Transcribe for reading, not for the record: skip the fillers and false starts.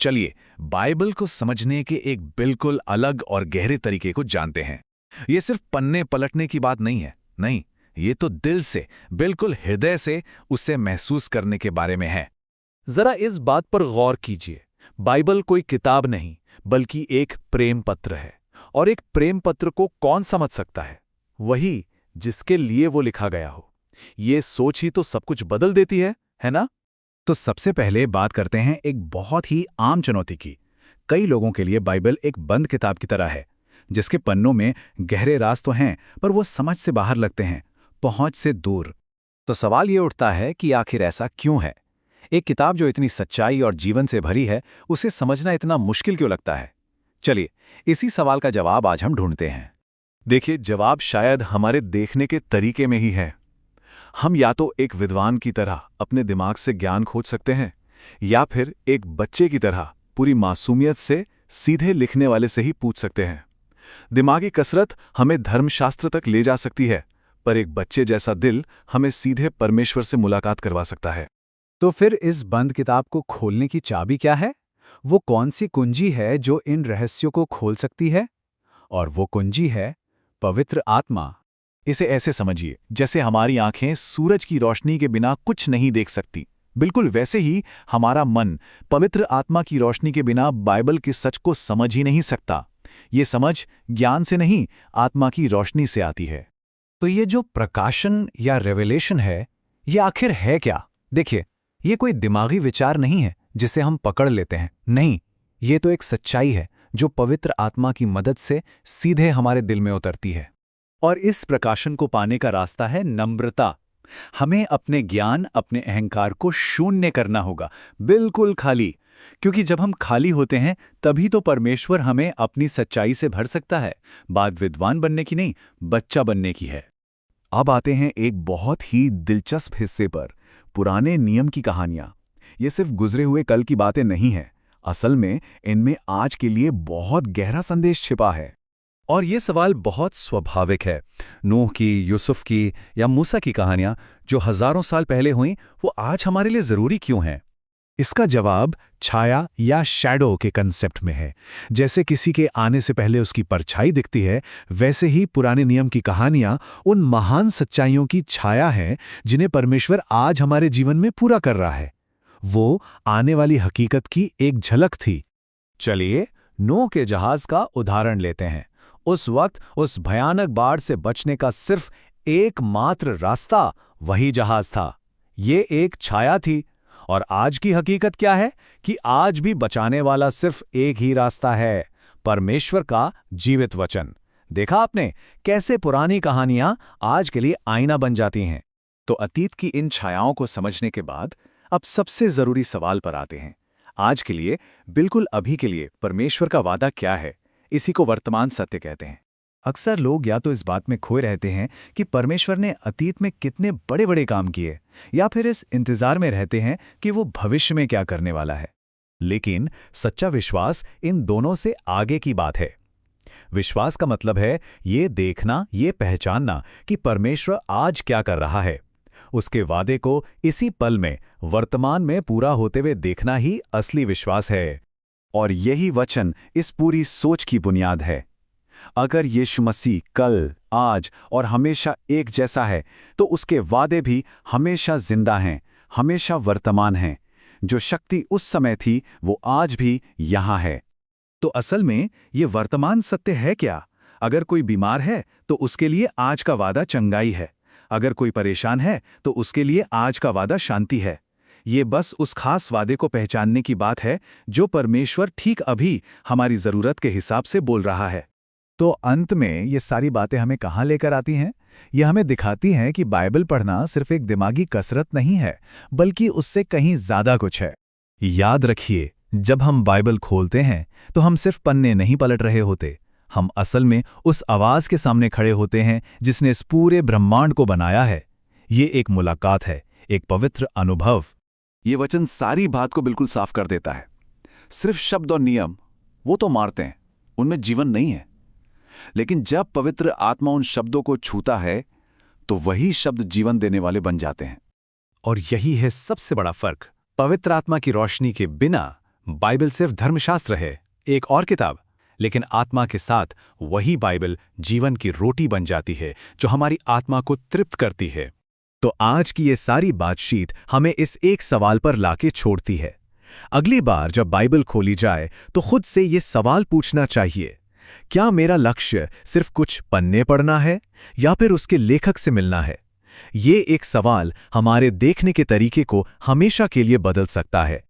चलिए बाइबल को समझने के एक बिल्कुल अलग और गहरे तरीके को जानते हैं। ये सिर्फ पन्ने पलटने की बात नहीं है, नहीं, ये तो दिल से, बिल्कुल हृदय से उसे महसूस करने के बारे में है। जरा इस बात पर गौर कीजिए, बाइबल कोई किताब नहीं बल्कि एक प्रेम पत्र है। और एक प्रेम पत्र को कौन समझ सकता है? वही जिसके लिए वो लिखा गया हो। ये सोच ही तो सब कुछ बदल देती है ना? तो सबसे पहले बात करते हैं एक बहुत ही आम चुनौती की। कई लोगों के लिए बाइबल एक बंद किताब की तरह है, जिसके पन्नों में गहरे राज तो हैं, पर वो समझ से बाहर लगते हैं, पहुंच से दूर। तो सवाल ये उठता है कि आखिर ऐसा क्यों है? एक किताब जो इतनी सच्चाई और जीवन से भरी है, उसे समझना इतना मुश्किल क्यों लगता है? चलिए, इसी सवाल का जवाब आज हम ढूंढते हैं। देखिए, जवाब शायद हमारे देखने के तरीके में ही है। हम या तो एक विद्वान की तरह अपने दिमाग से ज्ञान खोज सकते हैं, या फिर एक बच्चे की तरह पूरी मासूमियत से सीधे लिखने वाले से ही पूछ सकते हैं। दिमागी कसरत हमें धर्मशास्त्र तक ले जा सकती है, पर एक बच्चे जैसा दिल हमें सीधे परमेश्वर से मुलाकात करवा सकता है। तो फिर इस बंद किताब को खोलने की चाबी क्या है? वो कौन सी कुंजी है जो इन रहस्यों को खोल सकती है? और वो कुंजी है पवित्र आत्मा। इसे ऐसे समझिए जैसे हमारी आंखें सूरज की रोशनी के बिना कुछ नहीं देख सकती, बिल्कुल वैसे ही हमारा मन पवित्र आत्मा की रोशनी के बिना बाइबल के सच को समझ ही नहीं सकता। ये समझ ज्ञान से नहीं, आत्मा की रोशनी से आती है। तो ये जो प्रकाशन या रेवलेशन है, ये आखिर है क्या? देखिए, ये कोई दिमागी विचार नहीं है जिसे हम पकड़ लेते हैं, नहीं, ये तो एक सच्चाई है जो पवित्र आत्मा की मदद से सीधे हमारे दिल में उतरती है। और इस प्रकाशन को पाने का रास्ता है नम्रता। हमें अपने ज्ञान, अपने अहंकार को शून्य करना होगा, बिल्कुल खाली। क्योंकि जब हम खाली होते हैं तभी तो परमेश्वर हमें अपनी सच्चाई से भर सकता है। बात विद्वान बनने की नहीं, बच्चा बनने की है। अब आते हैं एक बहुत ही दिलचस्प हिस्से पर, पुराने नियम की कहानियां। ये सिर्फ गुजरे हुए कल की बातें नहीं हैं, असल में इनमें आज के लिए बहुत गहरा संदेश छिपा है। और ये सवाल बहुत स्वाभाविक है। नूह की, यूसुफ की या मूसा की कहानियां जो हजारों साल पहले हुईं, वो आज हमारे लिए जरूरी क्यों हैं? इसका जवाब छाया या शैडो के कंसेप्ट में है। जैसे किसी के आने से पहले उसकी परछाई दिखती है, वैसे ही पुराने नियम की कहानियां उन महान सच्चाइयों की छाया हैं जिन्हें परमेश्वर आज हमारे जीवन में पूरा कर रहा है। वो आने वाली हकीकत की एक झलक थी। चलिए, नूह के जहाज का उदाहरण लेते हैं। उस वक्त उस भयानक बाढ़ से बचने का सिर्फ एकमात्र रास्ता वही जहाज था। ये एक छाया थी। और आज की हकीकत क्या है कि आज भी बचाने वाला सिर्फ एक ही रास्ता है, परमेश्वर का जीवित वचन। देखा आपने कैसे पुरानी कहानियां आज के लिए आईना बन जाती हैं? तो अतीत की इन छायाओं को समझने के बाद अब सबसे जरूरी सवाल पर आते हैं। आज के लिए, बिल्कुल अभी के लिए परमेश्वर का वादा क्या है? इसी को वर्तमान सत्य कहते हैं। अक्सर लोग या तो इस बात में खोए रहते हैं कि परमेश्वर ने अतीत में कितने बड़े बड़े काम किए, या फिर इस इंतजार में रहते हैं कि वो भविष्य में क्या करने वाला है। लेकिन सच्चा विश्वास इन दोनों से आगे की बात है। विश्वास का मतलब है ये देखना, ये पहचानना कि परमेश्वर आज क्या कर रहा है। उसके वादे को इसी पल में, वर्तमान में पूरा होते हुए देखना ही असली विश्वास है। और यही वचन इस पूरी सोच की बुनियाद है। अगर यीशु मसीह कल, आज और हमेशा एक जैसा है, तो उसके वादे भी हमेशा जिंदा हैं, हमेशा वर्तमान हैं। जो शक्ति उस समय थी वो आज भी यहाँ है। तो असल में ये वर्तमान सत्य है क्या? अगर कोई बीमार है तो उसके लिए आज का वादा चंगाई है। अगर कोई परेशान है तो उसके लिए आज का वादा शांति है। ये बस उस खास वादे को पहचानने की बात है जो परमेश्वर ठीक अभी हमारी जरूरत के हिसाब से बोल रहा है। तो अंत में ये सारी बातें हमें कहाँ लेकर आती हैं? ये हमें दिखाती हैं कि बाइबल पढ़ना सिर्फ एक दिमागी कसरत नहीं है, बल्कि उससे कहीं ज्यादा कुछ है। याद रखिए, जब हम बाइबल खोलते हैं तो हम सिर्फ पन्ने नहीं पलट रहे होते, हम असल में उस आवाज के सामने खड़े होते हैं जिसने इस पूरे ब्रह्मांड को बनाया है। ये एक मुलाकात है, एक पवित्र अनुभव। ये वचन सारी बात को बिल्कुल साफ कर देता है। सिर्फ शब्द और नियम, वो तो मारते हैं, उनमें जीवन नहीं है। लेकिन जब पवित्र आत्मा उन शब्दों को छूता है तो वही शब्द जीवन देने वाले बन जाते हैं। और यही है सबसे बड़ा फर्क। पवित्र आत्मा की रोशनी के बिना बाइबल सिर्फ धर्मशास्त्र है, एक और किताब, लेकिन आत्मा के साथ वही बाइबल जीवन की रोटी बन जाती है जो हमारी आत्मा को तृप्त करती है। तो आज की ये सारी बातचीत हमें इस एक सवाल पर लाके छोड़ती है। अगली बार जब बाइबल खोली जाए तो खुद से ये सवाल पूछना चाहिए, क्या मेरा लक्ष्य सिर्फ कुछ पन्ने पढ़ना है या फिर उसके लेखक से मिलना है? ये एक सवाल हमारे देखने के तरीके को हमेशा के लिए बदल सकता है।